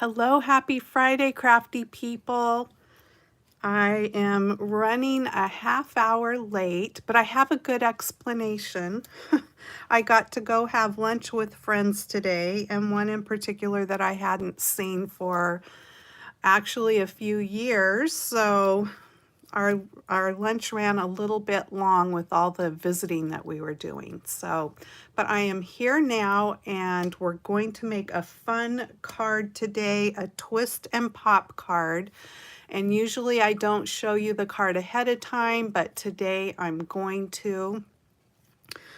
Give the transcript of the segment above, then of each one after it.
Hello, happy Friday, crafty people. I am running a half hour late, but I have a good explanation. I got to go have lunch with friends today, and one in particular that I hadn't seen for actually a few years. So our lunch ran a little bit long with all the visiting that we were doing. But I am here now, and we're going to make a fun card today, a twist and pop card. And usually I don't show you the card ahead of time, but today I'm going to.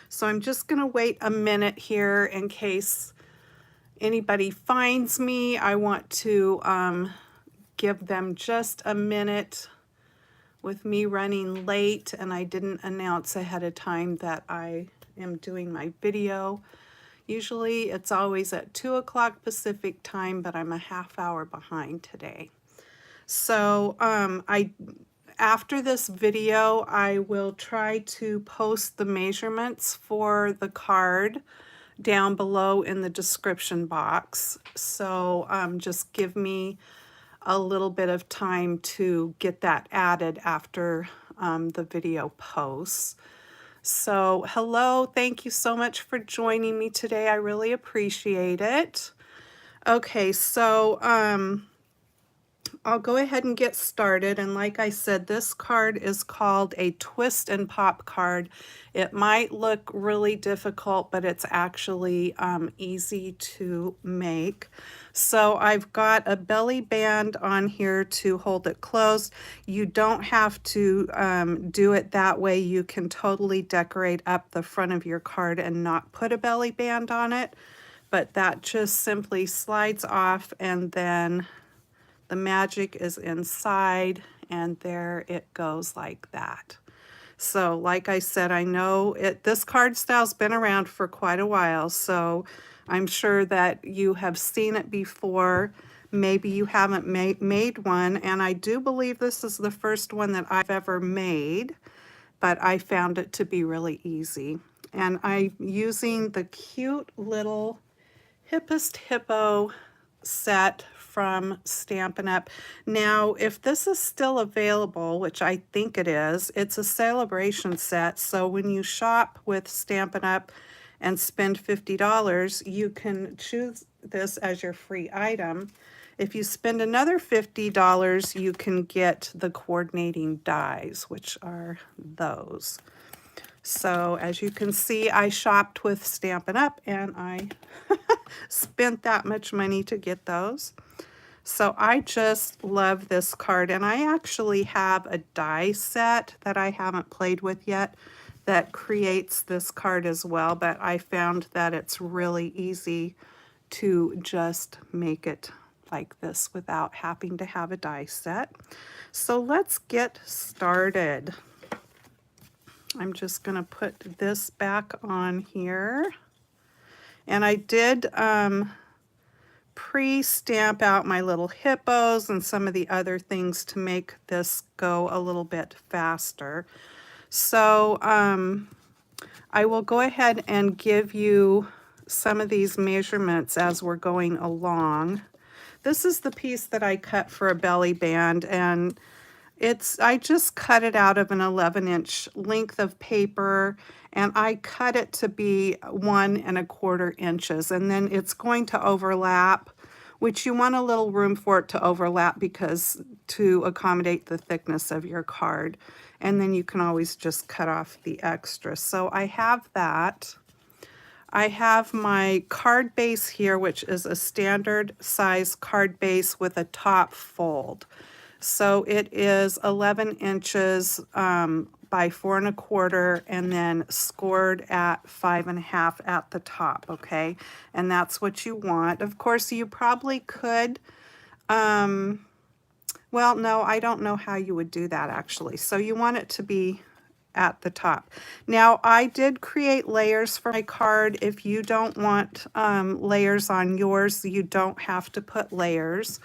So I'm just going to wait a minute here in case anybody finds me. I want to give them just a minute with me running late, and I didn't announce ahead of time that I am doing my video. Usually it's always at 2 o'clock Pacific time, but I'm a half hour behind today. So after this video, I will try to post the measurements for the card down below in the description box. So just give me a little bit of time to get that added after the video posts. So hello, thank you so much for joining me today. I really appreciate it. Okay, so I'll go ahead and get started. And like I said, this card is called a twist and pop card. It might look really difficult, but it's actually easy to make. So I've got a belly band on here to hold it closed. You don't have to do it that way. You can totally decorate up the front of your card and not put a belly band on it. But that just simply slides off, and then the magic is inside, and there it goes like that. So like I said, I know this card style's been around for quite a while, so I'm sure that you have seen it before. Maybe you haven't made one, and I do believe this is the first one that I've ever made, but I found it to be really easy. And I'm using the cute little Hippest Hippo set from Stampin' Up. Now, if this is still available, which I think it is, it's a celebration set. So when you shop with Stampin' Up and spend $50, you can choose this as your free item. If you spend another $50, you can get the coordinating dies, which are those. So as you can see, I shopped with Stampin' Up, and I spent that much money to get those. So I just love this card, and I actually have a die set that I haven't played with yet that creates this card as well, but I found that it's really easy to just make it like this without having to have a die set. So let's get started. I'm just going to put this back on here. And I did pre-stamp out my little hippos and some of the other things to make this go a little bit faster. So I will go ahead and give you some of these measurements as we're going along. This is the piece that I cut for a belly band, and I just cut it out of an 11-inch length of paper, and I cut it to be 1 1/4 inches, and then it's going to overlap, which you want a little room for it to overlap because to accommodate the thickness of your card. And then you can always just cut off the extra. So I have that. I have my card base here, which is a standard size card base with a top fold. So it is 11 inches by 4 1/4, and then scored at 5 1/2 at the top, okay? And that's what you want. Of course, you probably could, well, no, I don't know how you would do that actually. So you want it to be at the top. Now, I did create layers for my card. If you don't want layers on yours, you don't have to put layers.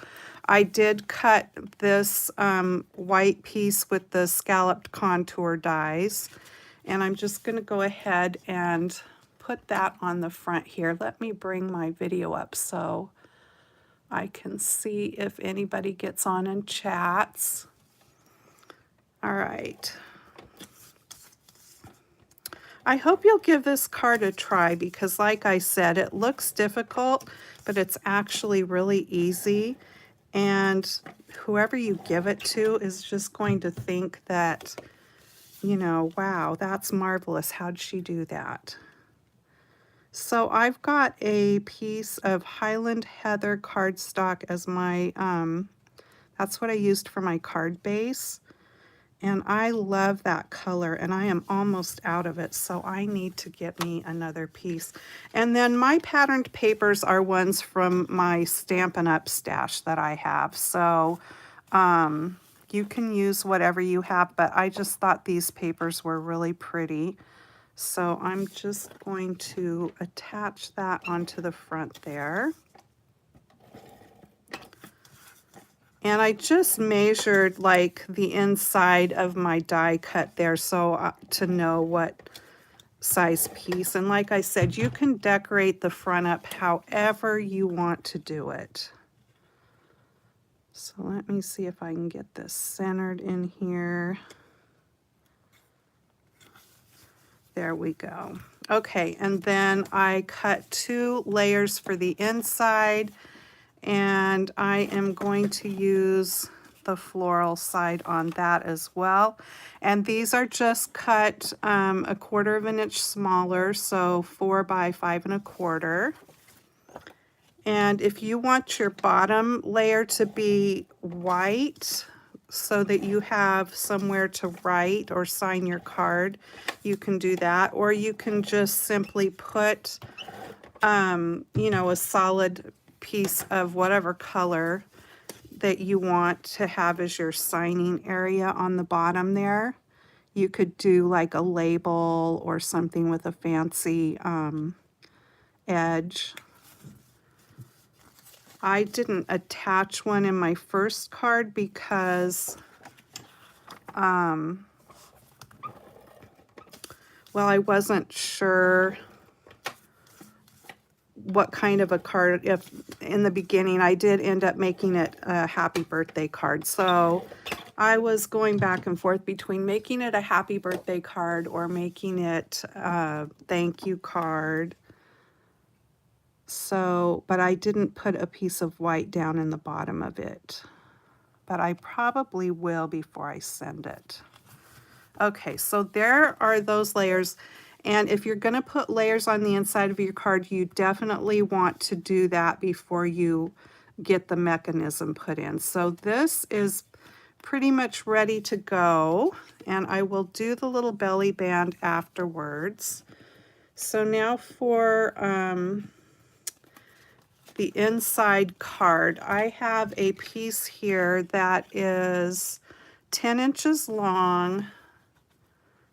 I did cut this white piece with the scalloped contour dies, and I'm just going to go ahead and put that on the front here. Let me bring my video up so I can see if anybody gets on and chats. All right. I hope you'll give this card a try because like I said, it looks difficult, but it's actually really easy. And whoever you give it to is just going to think that, you know, wow, that's marvelous. How'd she do that? So I've got a piece of Highland Heather cardstock as my, that's what I used for my card base. And I love that color, and I am almost out of it, so I need to get me another piece. And then my patterned papers are ones from my Stampin' Up! Stash that I have. So you can use whatever you have, but I just thought these papers were really pretty. So I'm just going to attach that onto the front there. And I just measured like the inside of my die cut there so to know what size piece. And like I said, you can decorate the front up however you want to do it. So let me see if I can get this centered in here. There we go. Okay, and then I cut 2 layers for the inside, and I am going to use the floral side on that as well. And these are just cut 1/4 inch smaller, so 4 by 5 1/4. And if you want your bottom layer to be white so that you have somewhere to write or sign your card, you can do that. Or you can just simply put, you know, a solid piece of whatever color that you want to have as your signing area on the bottom there. You could do like a label or something with a fancy edge. I didn't attach one in my first card because, well, I wasn't sure what kind of a card. If in the beginning I did end up making it a happy birthday card. So I was going back and forth between making it a happy birthday card or making it a thank you card. So, but I didn't put a piece of white down in the bottom of it. But I probably will before I send it. Okay, so there are those layers. And if you're going to put layers on the inside of your card, you definitely want to do that before you get the mechanism put in. So this is pretty much ready to go. And I will do the little belly band afterwards. So now for the inside card, I have a piece here that is 10 inches long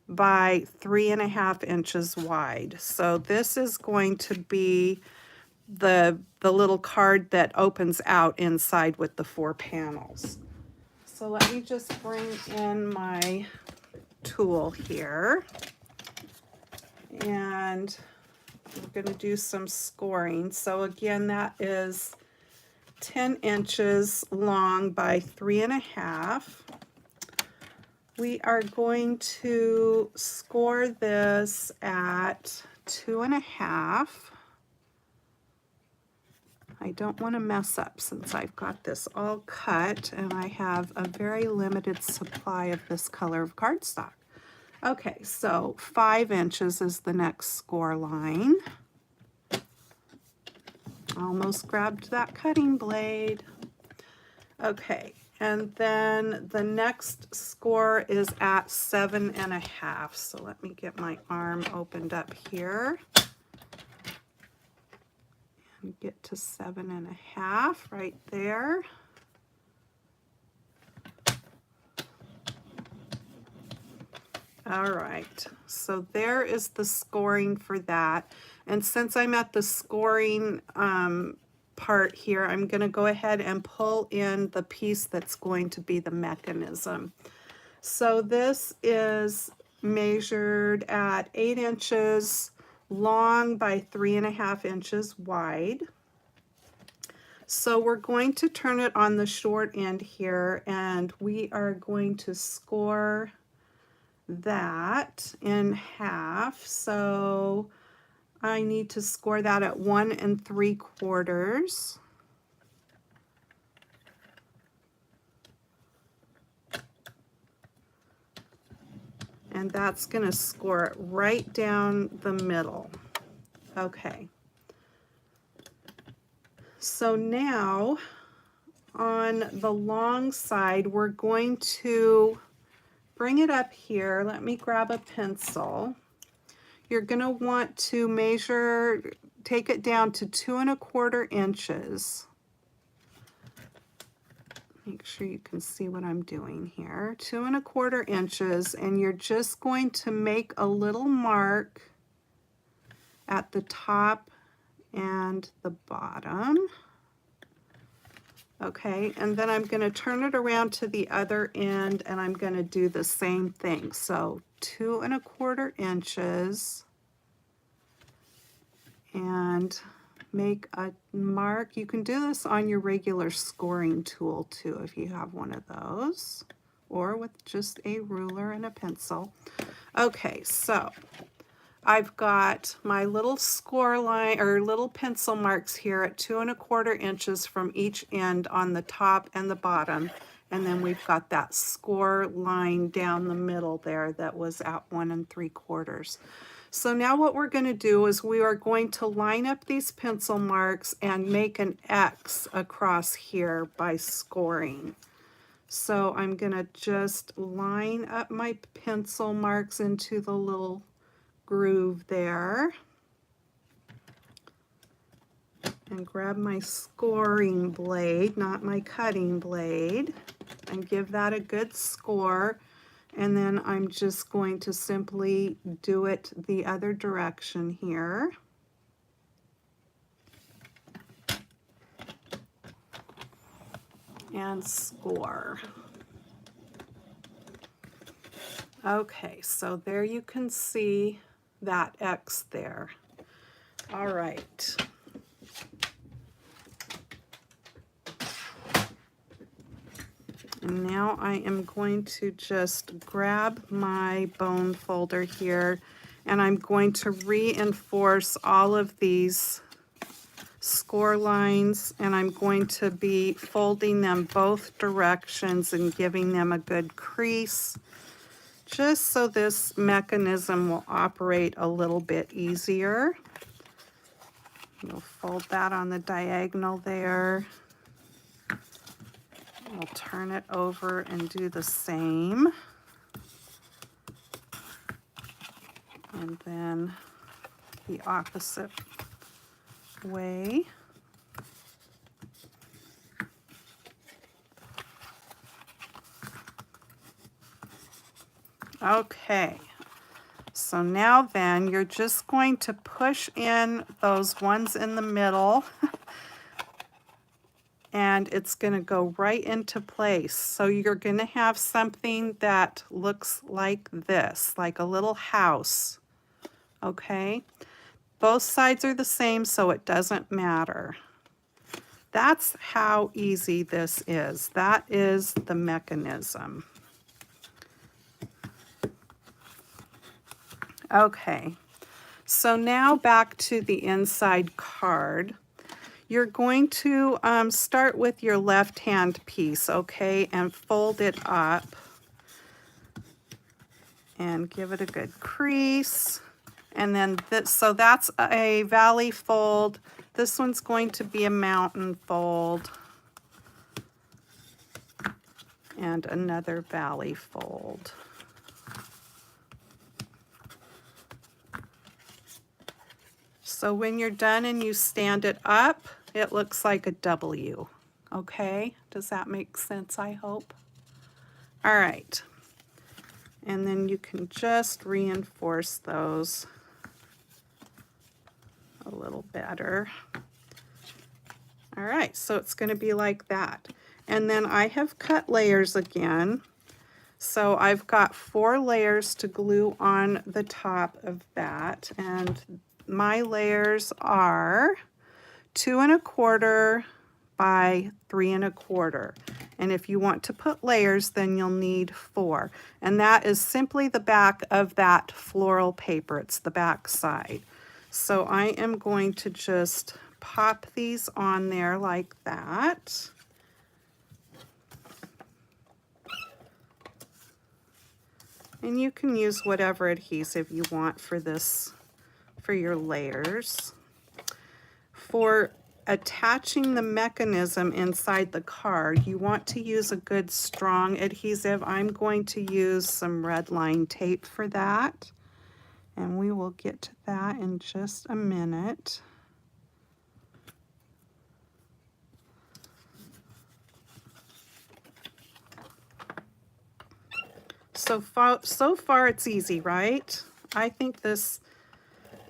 by 3.5 inches wide. So this is going to be the little card that opens out inside with the 4 panels. So let me just bring in my tool here, and we're going to do some scoring. So again, that is 10 inches long by 3.5. We are going to score this at 2.5. I don't want to mess up since I've got this all cut and I have a very limited supply of this color of cardstock. Okay, so 5 inches is the next score line. Almost grabbed that cutting blade. Okay, and then the next score is at 7.5. So let me get my arm opened up here and get to 7.5 right there. All right, so there is the scoring for that. And since I'm at the scoring part here, I'm going to go ahead and pull in the piece that's going to be the mechanism. So this is measured at 8 inches long by 3.5 inches wide. So we're going to turn it on the short end here, and we are going to score that in half. So I need to score that at 1 3/4. And that's going to score it right down the middle. Okay. So now on the long side, we're going to bring it up here. Let me grab a pencil. You're going to want to measure, take it down to 2 1/4 inches. Make sure you can see what I'm doing here. 2 1/4 inches, and you're just going to make a little mark at the top and the bottom. Okay, and then I'm going to turn it around to the other end, and I'm going to do the same thing. So 2 1/4 inches, and make a mark. You can do this on your regular scoring tool too if you have one of those, or with just a ruler and a pencil. Okay, so I've got my little score line or little pencil marks here at 2 1/4 inches from each end on the top and the bottom. And then we've got that score line down the middle there that was at 1 3/4. So now what we're going to do is we are going to line up these pencil marks and make an X across here by scoring. So I'm going to just line up my pencil marks into the little groove there, and grab my scoring blade, not my cutting blade, and give that a good score. And then I'm just going to simply do it the other direction here. And score. Okay, so there you can see that X there. All right. And now I am going to just grab my bone folder here, and I'm going to reinforce all of these score lines, and I'm going to be folding them both directions and giving them a good crease, just so this mechanism will operate a little bit easier. You'll fold that on the diagonal there. We'll turn it over and do the same. And then the opposite way. Okay, so now then you're just going to push in those ones in the middle and it's going to go right into place. So you're going to have something that looks like this, like a little house. Okay, both sides are the same, so it doesn't matter. That's how easy this is. That is the mechanism. Okay, so now back to the inside card. You're going to start with your left hand piece, okay, and fold it up and give it a good crease. And then this, so that's a valley fold. This one's going to be a mountain fold and another valley fold. So when you're done and you stand it up, it looks like a W. Okay, does that make sense, I hope? All right, and then you can just reinforce those a little better. All right, so it's going to be like that. And then I have cut layers again. So I've got 4 layers to glue on the top of that. And my layers are 2 1/4 by 3 1/4. And if you want to put layers, then you'll need 4. And that is simply the back of that floral paper. It's the back side. So I am going to just pop these on there like that. And you can use whatever adhesive you want for this, for your layers. For attaching the mechanism inside the card, you want to use a good strong adhesive. I'm going to use some red line tape for that. And we will get to that in just a minute. So far it's easy, right? I think this,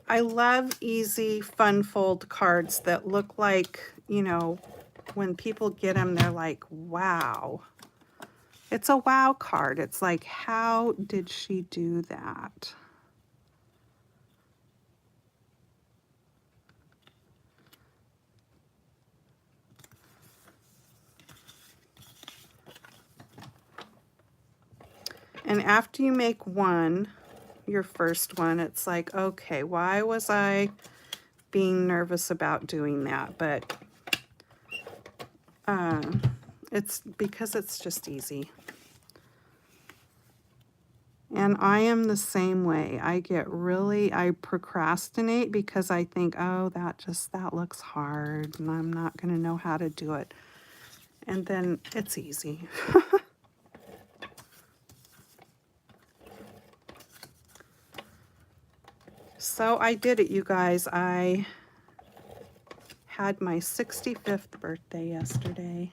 I love easy, fun fold cards that look like, you know, when people get them, they're like, wow. It's a wow card. It's like, how did she do that? And after you make one, your first one, it's like, okay, why was I being nervous about doing that? But it's because it's just easy. And I am the same way. I procrastinate because I think, oh, that looks hard and I'm not going to know how to do it. And then it's easy. So I did it, you guys. I had my 65th birthday yesterday.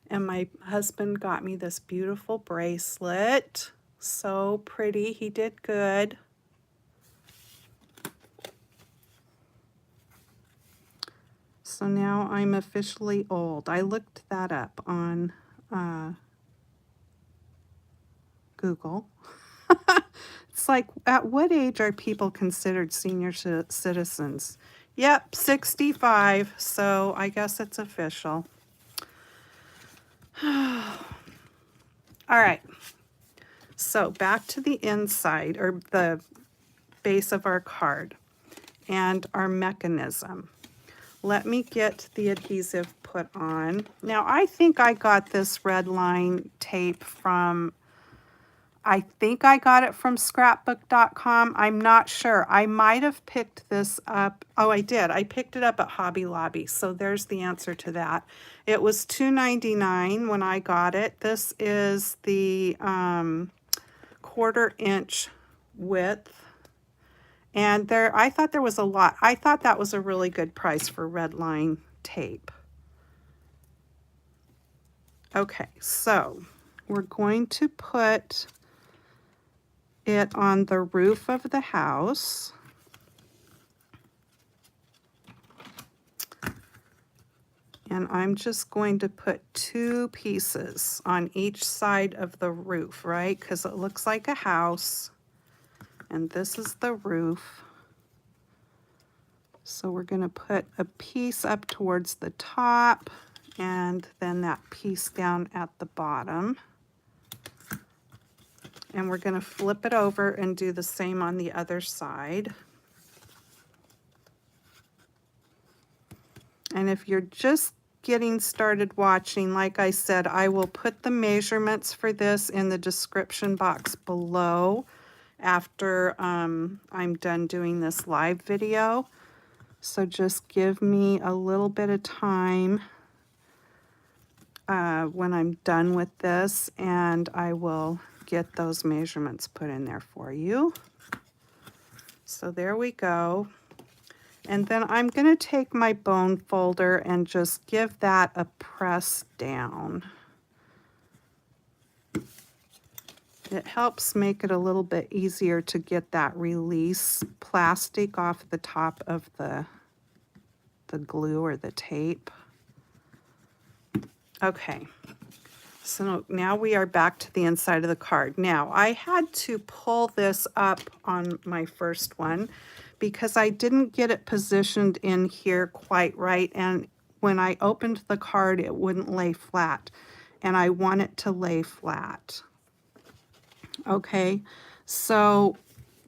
And my husband got me this beautiful bracelet. So pretty. He did good. So now I'm officially old. I looked that up on Google. It's like, at what age are people considered senior citizens? Yep, 65. So I guess it's official. All right. So back to the inside, or the base of our card and our mechanism. Let me get the adhesive put on. Now, I think I got this red line tape from, I think I got it from scrapbook.com. I'm not sure. I might have picked this up. Oh, I did. I picked it up at Hobby Lobby. So there's the answer to that. It was $2.99 when I got it. This is the 1/4 inch width. And there, I thought there was a lot. I thought that was a really good price for red line tape. Okay, so we're going to put it on the roof of the house. And I'm just going to put 2 pieces on each side of the roof, right? Because it looks like a house. And this is the roof. So we're going to put a piece up towards the top and then that piece down at the bottom. And we're going to flip it over and do the same on the other side. And if you're just getting started watching, like I said, I will put the measurements for this in the description box below after I'm done doing this live video. So just give me a little bit of time when I'm done with this, and I will get those measurements put in there for you. So there we go. And then I'm going to take my bone folder and just give that a press down. It helps make it a little bit easier to get that release plastic off the top of the glue or the tape. Okay, so now we are back to the inside of the card. Now, I had to pull this up on my first one because I didn't get it positioned in here quite right. And when I opened the card, it wouldn't lay flat, and I want it to lay flat. Okay, so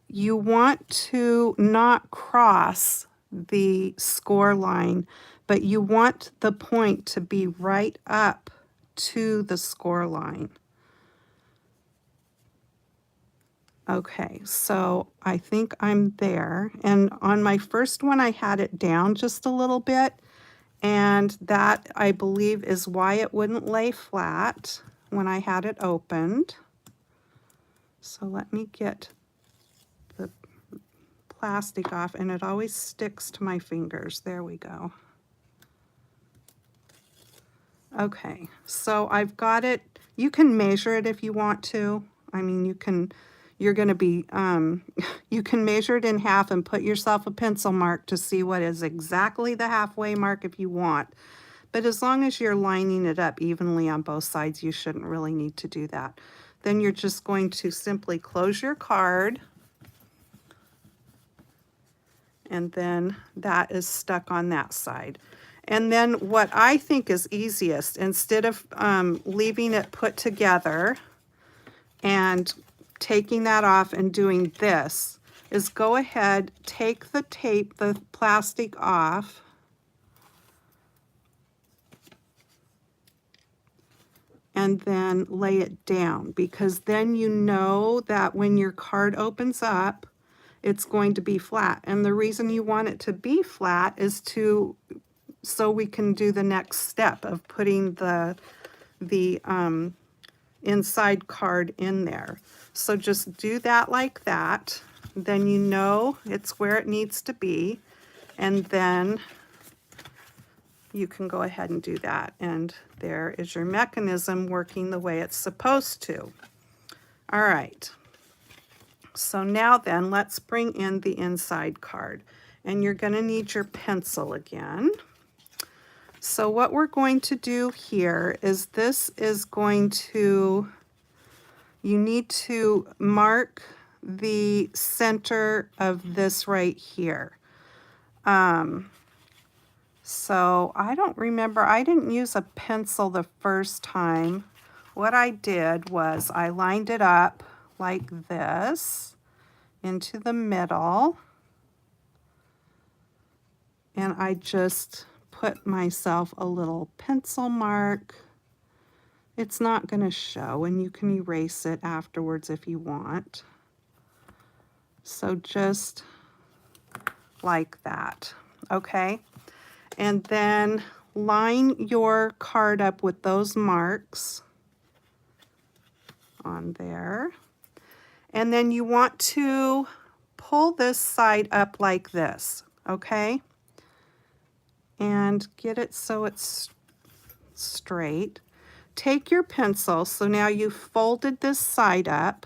you want to not cross the score line, but you want the point to be right up to the score line. Okay, so I think I'm there. And on my first one, I had it down just a little bit. And that, I believe, is why it wouldn't lay flat when I had it opened. So let me get the plastic off, and it always sticks to my fingers. There we go. Okay, so I've got it. You can measure it if you want to. I mean, you're going to be, you can measure it in half and put yourself a pencil mark to see what is exactly the halfway mark if you want. But as long as you're lining it up evenly on both sides, you shouldn't really need to do that. Then you're just going to simply close your card, and then that is stuck on that side. And then what I think is easiest, instead of leaving it put together and taking that off and doing this, is go ahead, take the tape, the plastic off, and then lay it down, because then you know that when your card opens up, it's going to be flat. And the reason you want it to be flat is so we can do the next step of putting the inside card in there. So just do that like that. Then you know it's where it needs to be. And then you can go ahead and do that. And there is your mechanism working the way it's supposed to. All right. So now then, let's bring in the inside card. And you're going to need your pencil again. So what we're going to do here is this is going to, you need to mark the center of this right here. So I don't remember, I didn't use a pencil the first time. What I did was I lined it up like this into the middle, and I just put myself a little pencil mark. It's not going to show, and you can erase it afterwards if you want. So just like that, okay? And then line your card up with those marks on there. And then you want to pull this side up like this, okay? And get it so it's straight. Take your pencil, so now you've folded this side up,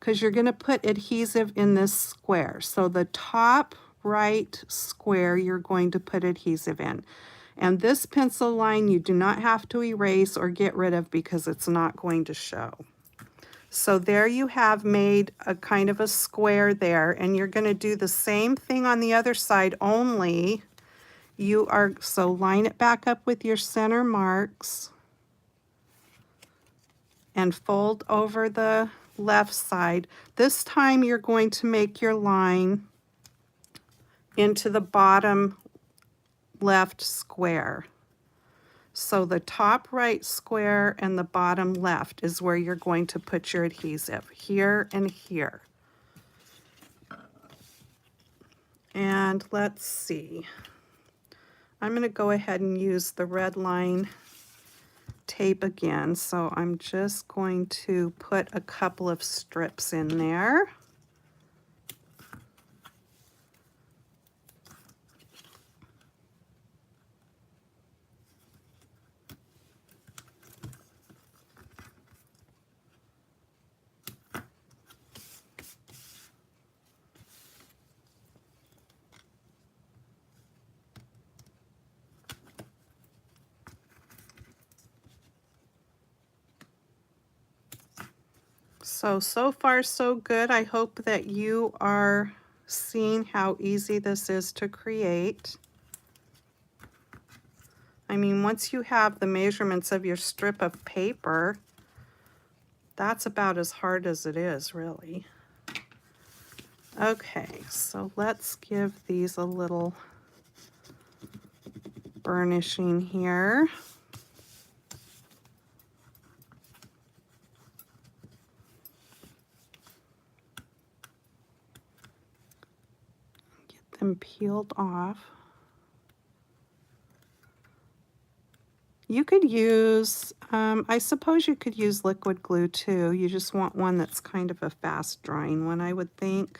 because you're going to put adhesive in this square. So the top right square you're going to put adhesive in. And this pencil line you do not have to erase or get rid of, because it's not going to show. So there you have made a kind of a square there, and you're going to do the same thing on the other side, only so line it back up with your center marks and fold over the left side. This time you're going to make your line into the bottom left square. So the top right square and the bottom left is where you're going to put your adhesive, here and here. And let's see. I'm going to go ahead and use the red line tape again. So I'm just going to put a couple of strips in there. So far so good. I hope that you are seeing how easy this is to create. I mean, once you have the measurements of your strip of paper, that's about as hard as it is, really. Okay, so let's give these a little burnishing here. Get them peeled off. You could use, I suppose you could use liquid glue too. You just want one that's kind of a fast drying one, I would think.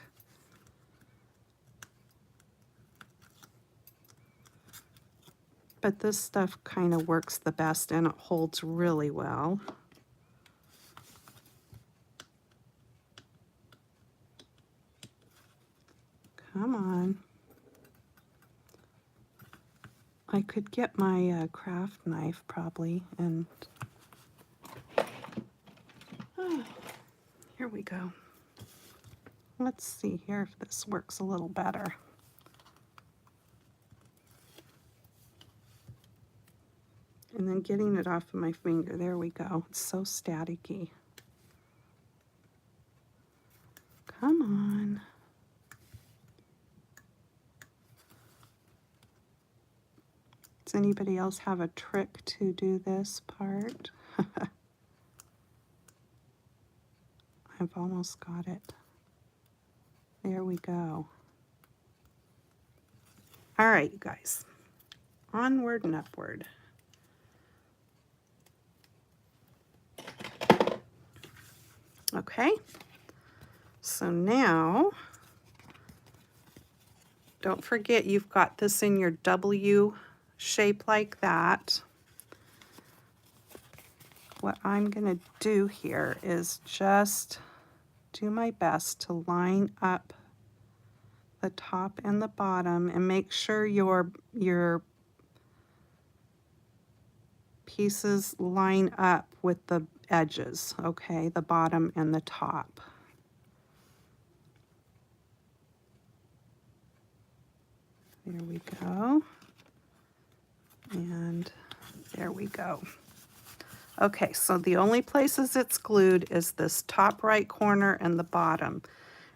But this stuff kind of works the best and it holds really well. Come on. I could get my craft knife probably and here we go. Let's see here if this works a little better. And then getting it off of my finger. There we go. It's so staticky. Come on. Does anybody else have a trick to do this part? I've almost got it. There we go. All right, you guys. Onward and upward. Okay. So now, don't forget you've got this in your W shape like that. What I'm going to do here is just do my best to line up the top and the bottom and make sure your pieces line up with the edges, okay, the bottom and the top. There we go. And there we go. Okay, so the only places it's glued is this top right corner and the bottom.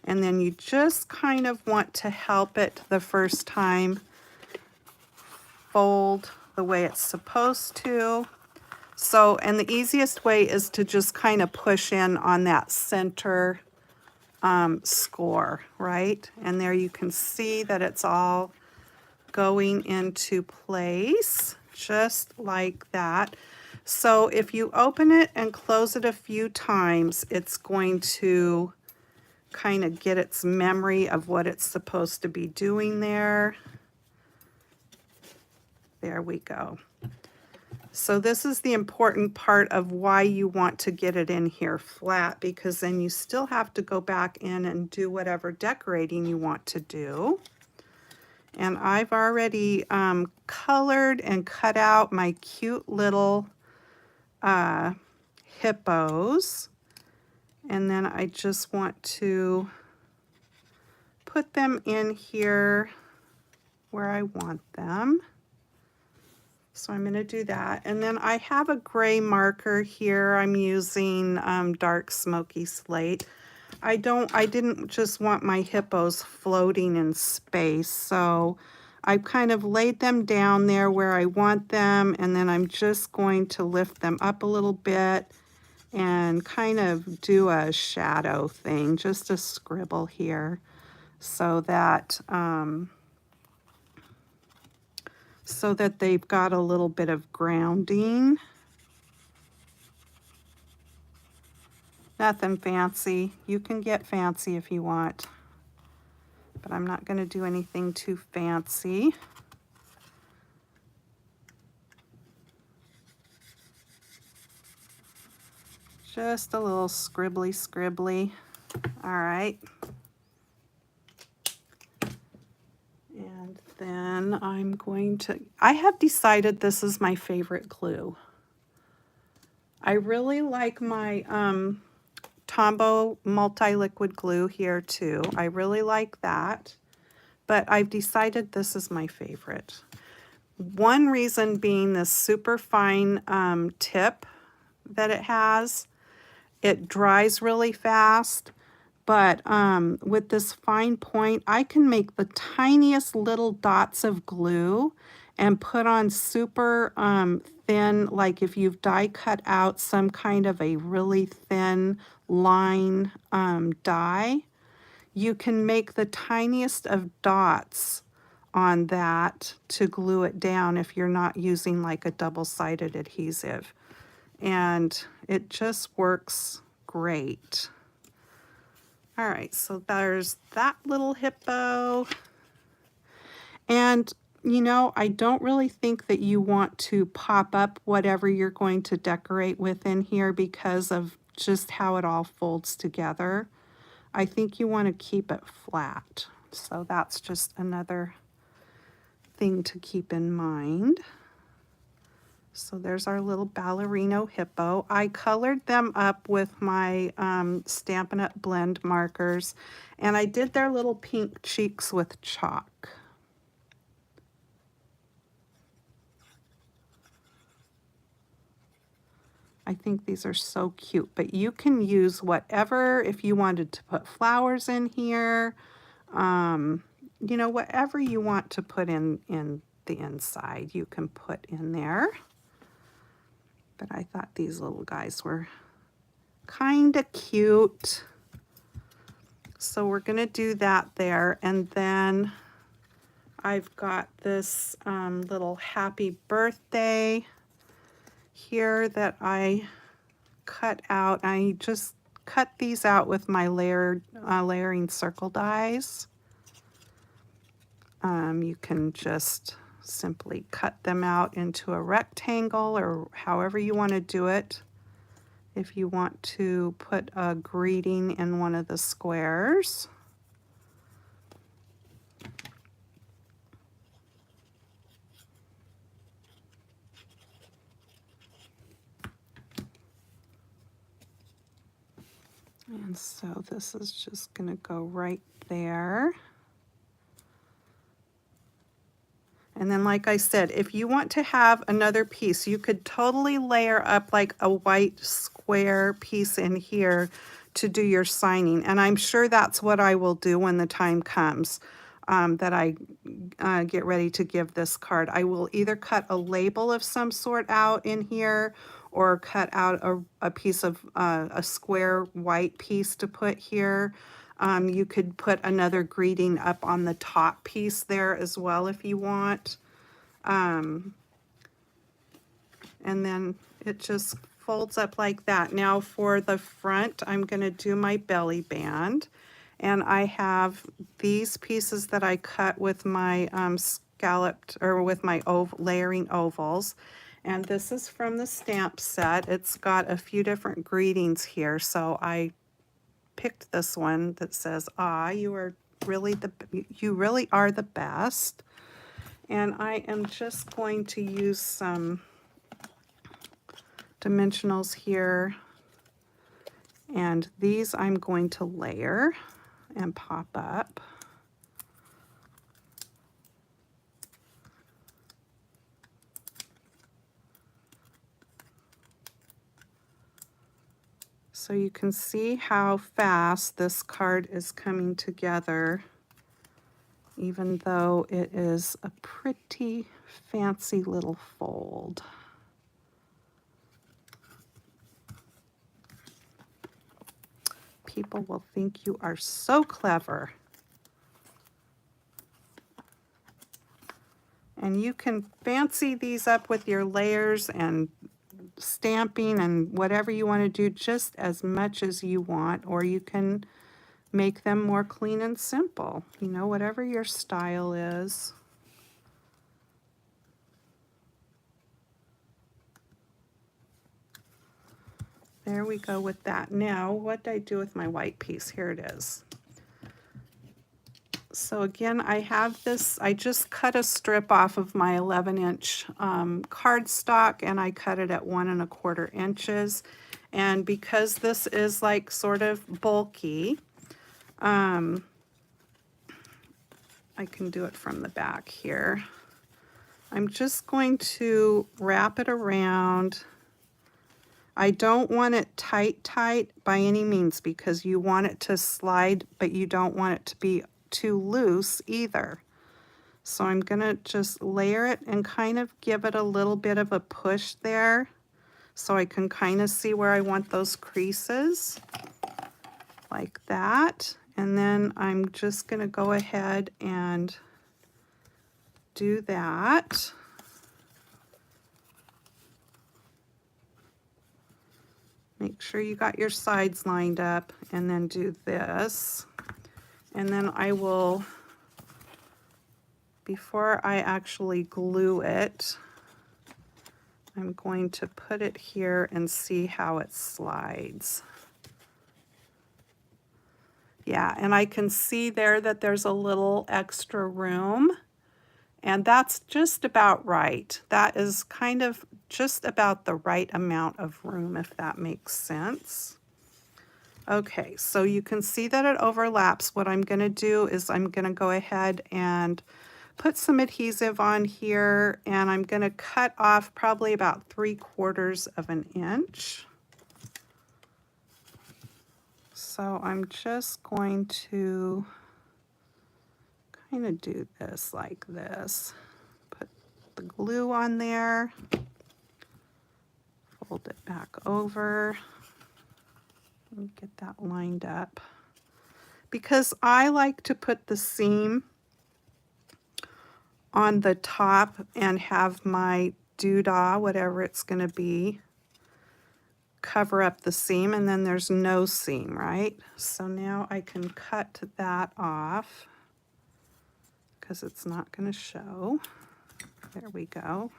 And then you just kind of want to help it the first time fold the way it's supposed to. So, and the easiest way is to just kind of push in on that center score, right? And there you can see that it's all going into place, just like that. So if you open it and close it a few times, it's going to kind of get its memory of what it's supposed to be doing there. There we go. So this is the important part of why you want to get it in here flat, because then you still have to go back in and do whatever decorating you want to do. And I've already colored and cut out my cute little hippos. And then I just want to put them in here where I want them. So I'm going to do that. And then I have a gray marker here. I'm using dark smoky slate. I didn't just want my hippos floating in space. So I've kind of laid them down there where I want them. And then I'm just going to lift them up a little bit and kind of do a shadow thing, just a scribble here so that they've got a little bit of grounding. Nothing fancy. You can get fancy if you want, but I'm not going to do anything too fancy. Just a little scribbly scribbly. All right. And then I'm going to, I have decided this is my favorite glue. I really like my Tombow multi-liquid glue here too. I really like that, but I've decided this is my favorite. One reason being this super fine tip that it has. It dries really fast, but with this fine point, I can make the tiniest little dots of glue and put on super thin, like if you've die cut out some kind of a really thin line die, you can make the tiniest of dots on that to glue it down if you're not using like a double-sided adhesive. And it just works great. All right, so there's that little hippo. And you know, I don't really think that you want to pop up whatever you're going to decorate with in here because of just how it all folds together. I think you want to keep it flat. So that's just another thing to keep in mind. So there's our little ballerino hippo. I colored them up with my Stampin' Up! Blend markers, and I did their little pink cheeks with chalk. I think these are so cute, but you can use whatever, if you wanted to put flowers in here, you know, whatever you want to put in the inside, you can put in there. But I thought these little guys were kind of cute. So we're going to do that there. And then I've got this little happy birthday here that I cut out. I just cut these out with my layering circle dies. You can just simply cut them out into a rectangle or however you want to do it. If you want to put a greeting in one of the squares. And so this is just going to go right there. And then, like I said, if you want to have another piece, you could totally layer up like a white square piece in here to do your signing. And I'm sure that's what I will do when the time comes that I get ready to give this card. I will either cut a label of some sort out in here or cut out a piece of a square white piece to put here. You could put another greeting up on the top piece there as well if you want. And then it just folds up like that. Now for the front, I'm going to do my belly band. And I have these pieces that I cut with my scalloped, or with my layering ovals. And this is from the stamp set. It's got a few different greetings here. So I picked this one that says, "Ah, you are really you really are the best." And I am just going to use some dimensionals here, and these I'm going to layer and pop up. So you can see how fast this card is coming together, even though it is a pretty fancy little fold. People will think you are so clever. And you can fancy these up with your layers and stamping and whatever you want to do, just as much as you want, or you can make them more clean and simple, you know, whatever your style is. There we go with that. Now, what did I do with my white piece? Here it is. So again, I have this, I just cut a strip off of my 11-inch cardstock, and I cut it at 1 1/4 inches. And because this is like sort of bulky, I can do it from the back here. I'm just going to wrap it around. I don't want it tight by any means because you want it to slide, but you don't want it to be too loose either. So I'm gonna just layer it and kind of give it a little bit of a push there so I can kind of see where I want those creases, like that. And then I'm just gonna go ahead and do that. Make sure you got your sides lined up, and then do this. And then I will, before I actually glue it, I'm going to put it here and see how it slides. Yeah, and I can see there that there's a little extra room, and that's just about right. That is kind of just about the right amount of room, if that makes sense. Okay, so you can see that it overlaps. What I'm going to do is I'm going to go ahead and put some adhesive on here, and I'm going to cut off probably about 3/4 of an inch. So I'm just going to kind of do this like this. Put the glue on there, fold it back over, and get that lined up. Because I like to put the seam on the top and have my doodah, whatever it's going to be, cover up the seam, and then there's no seam, right? So now I can cut that off because it's not going to show. There we go.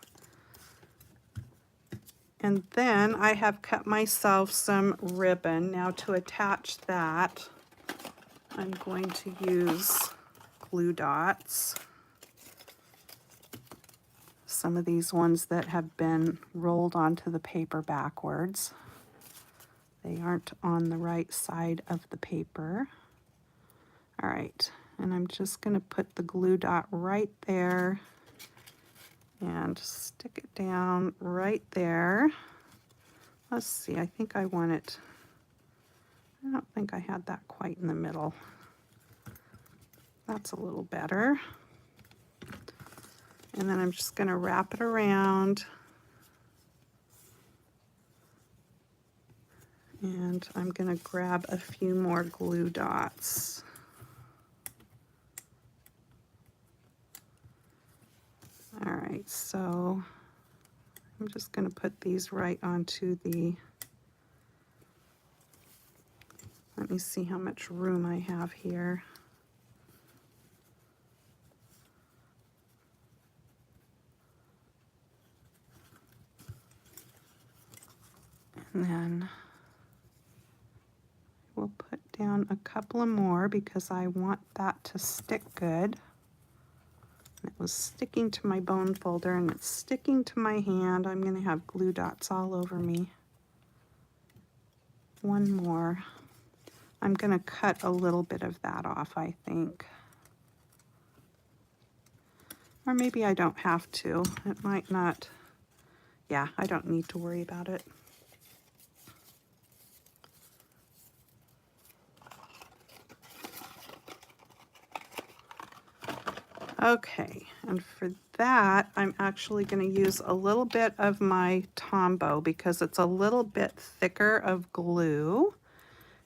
And then I have cut myself some ribbon. Now to attach that, I'm going to use glue dots. Some of these ones that have been rolled onto the paper backwards. They aren't on the right side of the paper. All right, and I'm just going to put the glue dot right there and stick it down right there. Let's see, I think I want it, I don't think I had that quite in the middle. That's a little better. And then I'm just going to wrap it around. And I'm going to grab a few more glue dots. All right, so I'm just going to put these right onto the, let me see how much room I have here. And then we'll put down a couple of more because I want that to stick good. It was sticking to my bone folder and it's sticking to my hand. I'm going to have glue dots all over me. One more. I'm going to cut a little bit of that off, I think. Or maybe I don't have to. It might not. Yeah, I don't need to worry about it. Okay, and for that, I'm actually going to use a little bit of my Tombow because it's a little bit thicker of glue.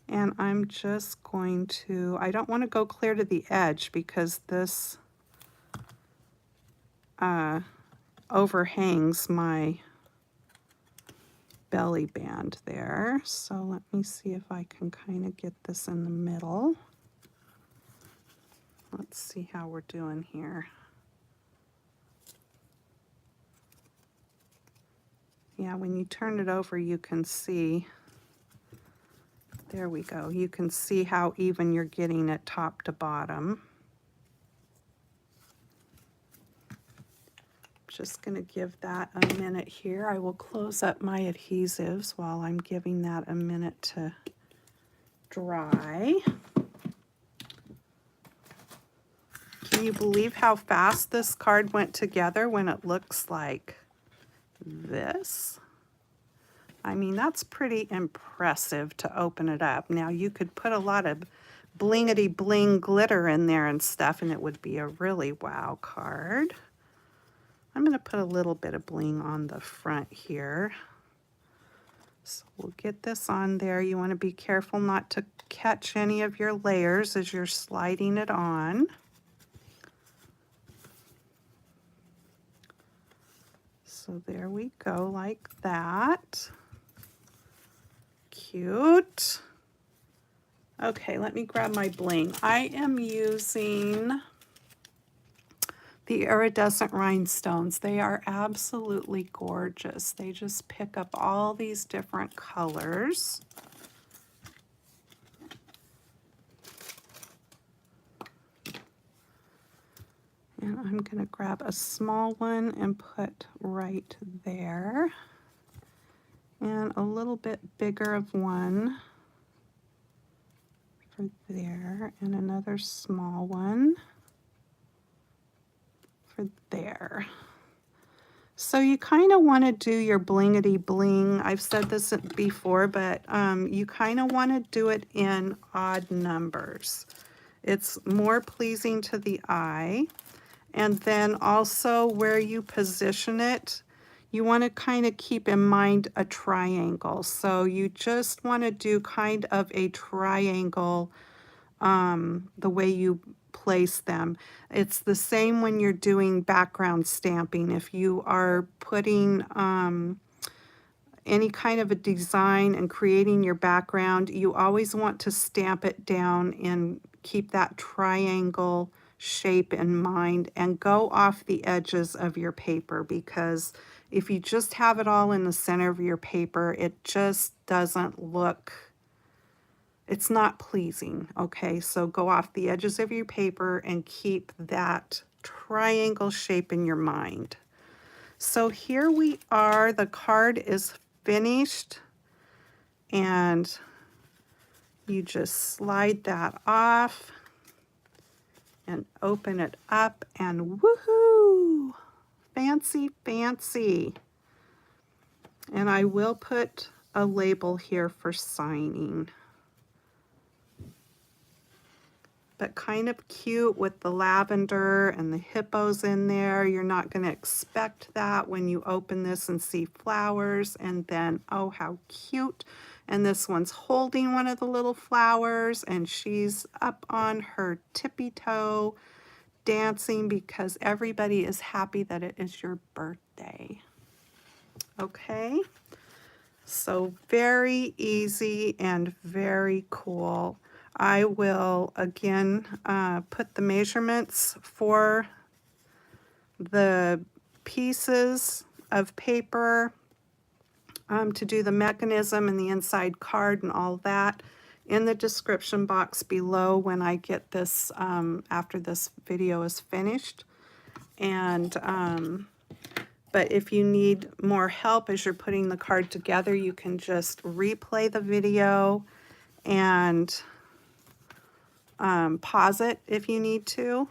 And I'm just going to, I don't want to go clear to the edge because this overhangs my belly band there. So let me see if I can kind of get this in the middle. Let's see how we're doing here. Yeah, when you turn it over, you can see, there we go. You can see how even you're getting it top to bottom. Just going to give that a minute here. I will close up my adhesives while I'm giving that a minute to dry. Can you believe how fast this card went together when it looks like this? I mean, that's pretty impressive to open it up. Now, you could put a lot of blingity bling glitter in there and stuff, and it would be a really wow card. I'm going to put a little bit of bling on the front here. So we'll get this on there. You want to be careful not to catch any of your layers as you're sliding it on. So there we go, like that. Cute. Okay, let me grab my bling. I am using the iridescent rhinestones. They are absolutely gorgeous. They just pick up all these different colors. And I'm going to grab a small one and put right there. And a little bit bigger of one for there, and another small one for there. So you kind of want to do your blingity bling. I've said this before, but you kind of want to do it in odd numbers. It's more pleasing to the eye. And then also where you position it, you want to kind of keep in mind a triangle. So you just want to do kind of a triangle the way you place them. It's the same when you're doing background stamping. If you are putting any kind of a design and creating your background, you always want to stamp it down and keep that triangle shape in mind and go off the edges of your paper, because if you just have it all in the center of your paper, it just doesn't look, it's not pleasing. Okay, so go off the edges of your paper and keep that triangle shape in your mind. So here we are, the card is finished, and you just slide that off and open it up, and woohoo! Fancy, fancy. And I will put a label here for signing. But kind of cute with the lavender and the hippos in there. You're not going to expect that when you open this and see flowers. And then, oh, how cute. And this one's holding one of the little flowers, and she's up on her tippy toe dancing because everybody is happy that it is your birthday. Okay, so very easy and very cool. I will again put the measurements for the pieces of paper to do the mechanism and the inside card and all that in the description box below when I get this, after this video is finished. And but if you need more help as you're putting the card together, you can just replay the video and pause it if you need to.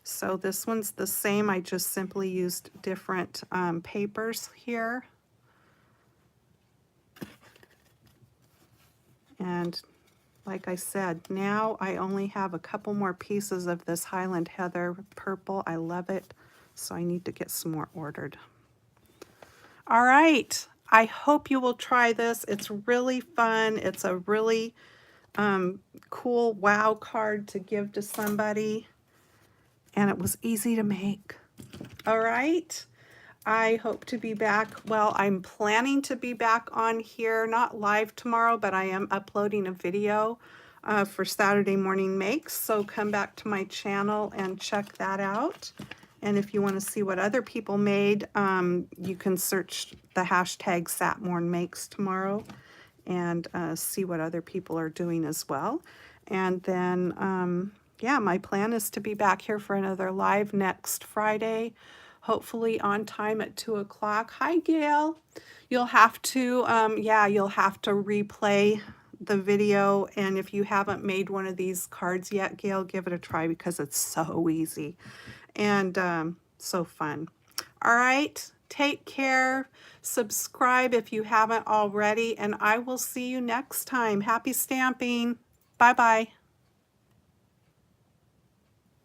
So this one's the same. I just simply used different papers here. And like I said, now I only have a couple more pieces of this Highland Heather purple. I love it, so I need to get some more ordered. All right, I hope you will try this. It's really fun. It's a really cool wow card to give to somebody, and it was easy to make. All right. I hope to be back. Well, I'm planning to be back on here, not live tomorrow, but I am uploading a video for Saturday Morning Makes. So come back to my channel and check that out. And if you want to see what other people made, you can search the hashtag SatMornMakes tomorrow and see what other people are doing as well. And then, yeah, my plan is to be back here for another live next Friday, hopefully on time at 2 o'clock. Hi, Gail. You'll have to, yeah, you'll have to replay the video, and if you haven't made one of these cards yet, Gail, give it a try because it's so easy and so fun. All right, take care. Subscribe if you haven't already, and I will see you next time. Happy stamping. Bye-bye.